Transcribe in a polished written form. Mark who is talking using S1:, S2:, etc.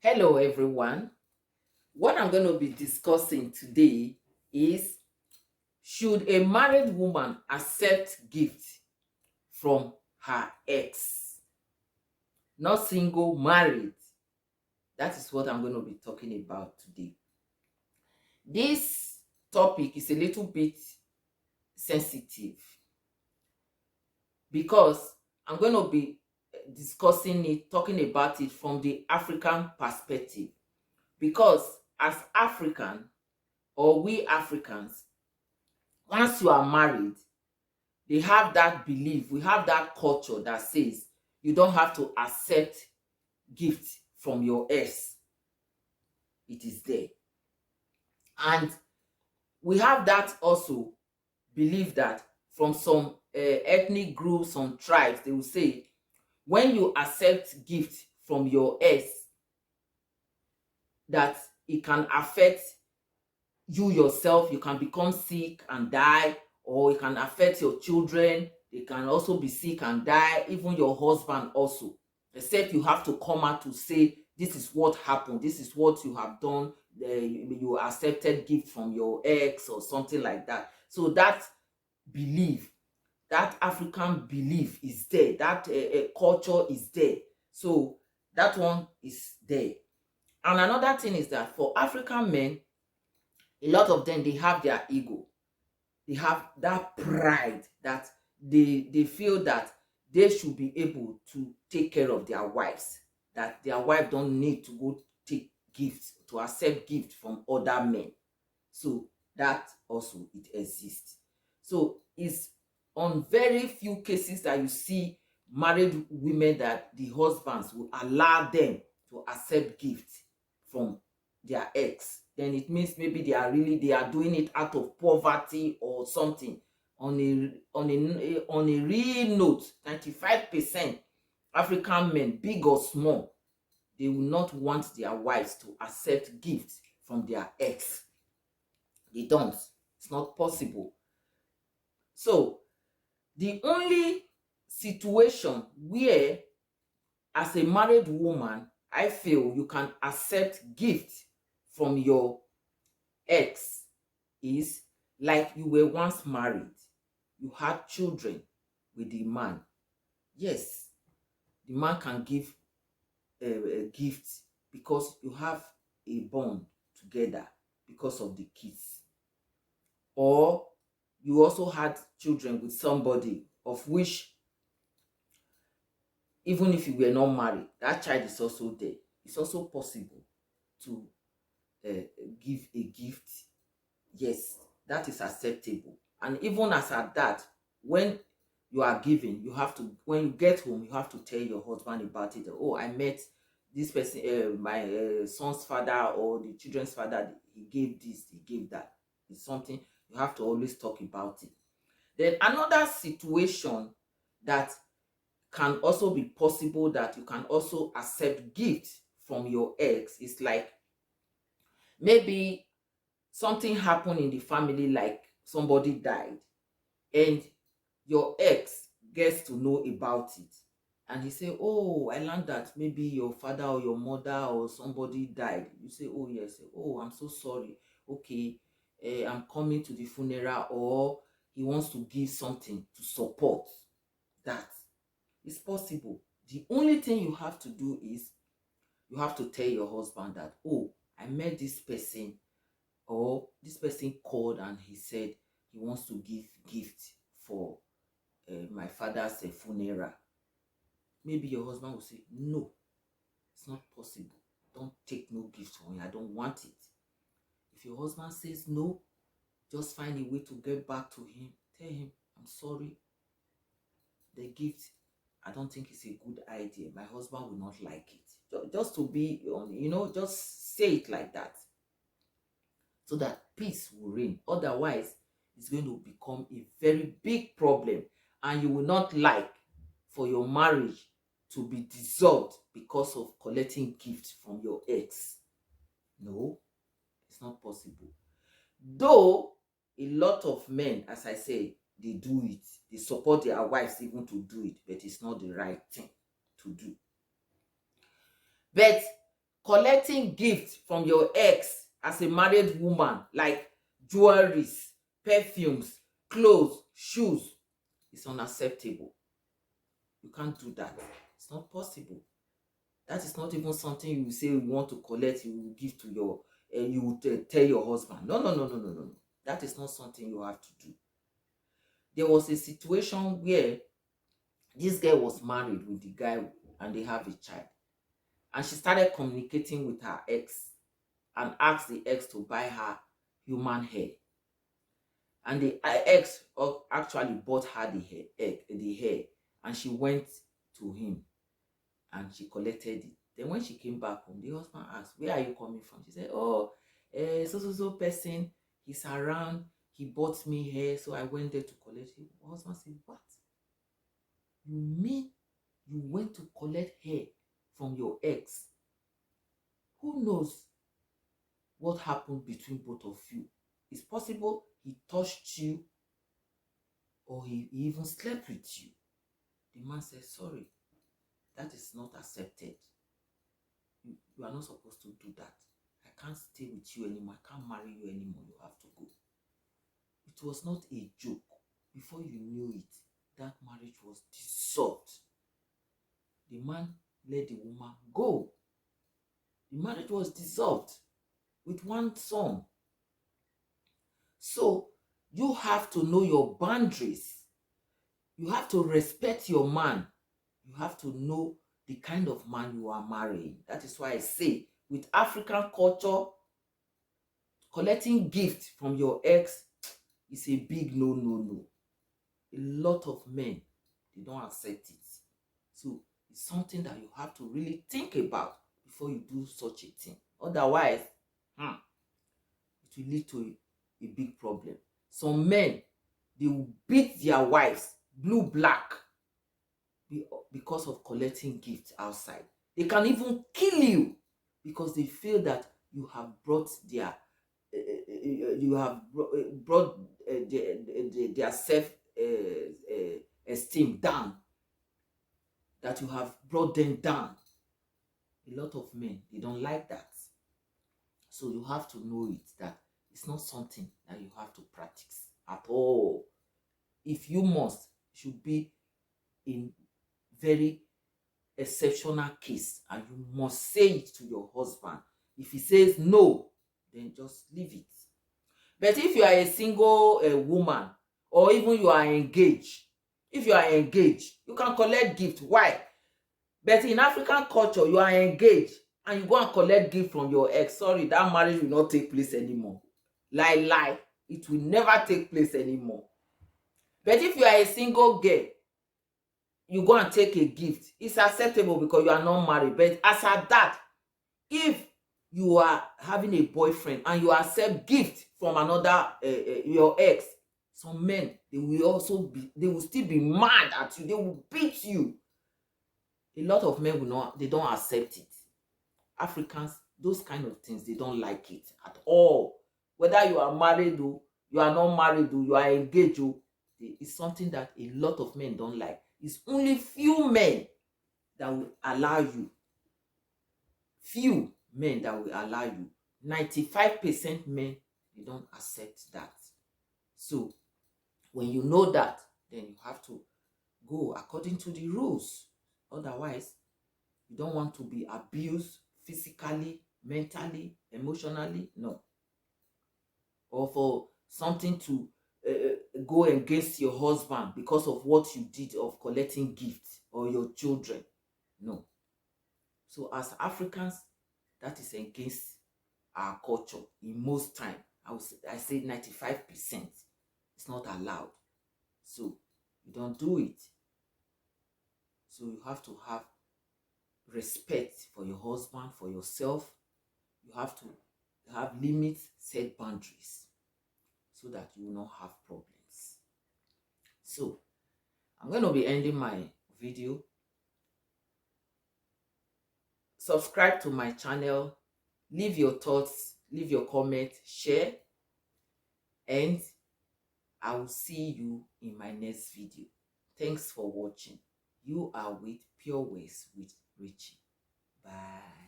S1: Hello, everyone. What I'm going to be discussing today is, should a married woman accept gift from her ex? Not single, married. That is what I'm going to be talking about today. This topic is a little bit sensitive because I'm going to be discussing it, talking about it from the African perspective. Because as African, or we Africans, once you are married, they have that belief, we have that culture that says you don't have to accept gift from your ex. It is there. And we have that also belief that from some ethnic groups, some tribes, they will say when you accept gift from your ex, that it can affect you yourself. You can become sick and die, or it can affect your children. They can also be sick and die, even your husband also, except you have to come out to say this is what happened, this is what you have done. You accepted gift from your ex or something like that. So that belief, that African belief is there, that culture is there. So that one is there. And another thing is that for African men, a lot of them, they have their ego, they have that pride that they feel that they should be able to take care of their wives, that their wife don't need to go take gifts, to accept gift from other men. So that also it exists. So it's on very few cases that you see married women that the husbands will allow them to accept gifts from their ex. Then it means maybe they are doing it out of poverty or something. On a real note, 95% African men, big or small, they will not want their wives to accept gifts from their ex. They don't. It's not possible. So the only situation where, as a married woman, I feel you can accept gift from your ex is like you were once married, you had children with the man. Yes, the man can give a gift because you have a bond together because of the kids. Or you also had children with somebody of which, even if you were not married, that child is also there. It's also possible to uh, give a gift. Yes, that is acceptable. And even as at that, when you are giving, you have to, when you get home, you have to tell your husband about it. Oh, I met this person, my son's father or the children's father, he gave this, he gave that. It's something you have to always talk about it. Then another situation that can also be possible, that you can also accept gifts from your ex, is like maybe something happened in the family, like somebody died, and your ex gets to know about it, and he say, oh, I learned that maybe your father or your mother or somebody died. You say, oh yes. Oh, I'm so sorry. Okay, I'm coming to the funeral. Or he wants to give something to support that. It's possible. The only thing you have to do is you have to tell your husband that, oh, I met this person, or this person called and he said he wants to give gift for my father's funeral. Maybe your husband will say, no, it's not possible. Don't take no gift from me. I don't want it. If your husband says no, just find a way to get back to him. Tell him, I'm sorry. The gift, I don't think it's a good idea. My husband will not like it. Just to be on, just say it like that, so that peace will reign. Otherwise, it's going to become a very big problem, and you will not like for your marriage to be dissolved because of collecting gifts from your ex. No, it's not possible. Though a lot of men, as I say, they do it. They support their wives even to do it, but it's not the right thing to do. But collecting gifts from your ex as a married woman, like jewelries, perfumes, clothes, shoes, is unacceptable. You can't do that. It's not possible. That is not even something you say you want to collect, you will give to your, you would tell your husband. No, no, no, no, no, no, no. That is not something you have to do. There was a situation where this girl was married with the guy and they have a child. And she started communicating with her ex and asked the ex to buy her human hair. And the ex actually bought her the hair, and she went to him and she collected it. Then when she came back home, the husband asked, "Where are you coming from?" She said, "Oh, so person, he's around, he bought me hair, so I went there to collect it." The husband said, "What? You mean you went to collect hair from your ex? Who knows what happened between both of you? It's possible he touched you or he even slept with you." The man said, "Sorry, that is not accepted. You are not supposed to do that. I can't stay with you anymore. I can't marry you anymore. You have to go." It was not a joke. Before you knew it, that marriage was dissolved. The man let the woman go. The marriage was dissolved with one son. So you have to know your boundaries. You have to respect your man. You have to know the kind of man you are marrying. That is why I say, with African culture, collecting gifts from your ex is a big no, no, no. A lot of men, they don't accept it. So it's something that you have to really think about before you do such a thing. Otherwise, it will lead to a big problem. Some men, they will beat their wives blue black because of collecting gifts outside. They can even kill you because they feel that you have brought their their self esteem down, that you have brought them down. A lot of men, they don't like that. So you have to know it, that it's not something that you have to practice at all. If you must, it should be in very exceptional case, and you must say it to your husband. If he says no, then just leave it. But if you are a single woman, or even you are engaged, if you are engaged, you can collect gift. Why? But in African culture, you are engaged and you go and collect gift from your ex. Sorry, that marriage will not take place anymore. Lie. It will never take place anymore. But if you are a single girl, you go and take a gift, it's acceptable because you are not married. But as at that, if you are having a boyfriend and you accept gift from another your ex, some men, they will still be mad at you. They will beat you. A lot of men will not, they don't accept it. Africans, those kind of things, they don't like it at all. Whether you are married or you are not married or you are engaged, it's something that a lot of men don't like. It's only few men that will allow you. Few men that will allow you. 95% men, they don't accept that. So when you know that, then you have to go according to the rules. Otherwise, you don't want to be abused physically, mentally, emotionally. No. Or for something to go against your husband because of what you did of collecting gifts, or your children. No. So as Africans, that is against our culture in most time. I say 95%. It's not allowed. So you don't do it. So you have to have respect for your husband, for yourself. You have to have limits, set boundaries, so that you will not have problems. So I'm going to be ending my video. Subscribe to my channel, leave your thoughts, leave your comments, share, and I will see you in my next video. Thanks for watching. You are with Pure Ways with Richie. Bye.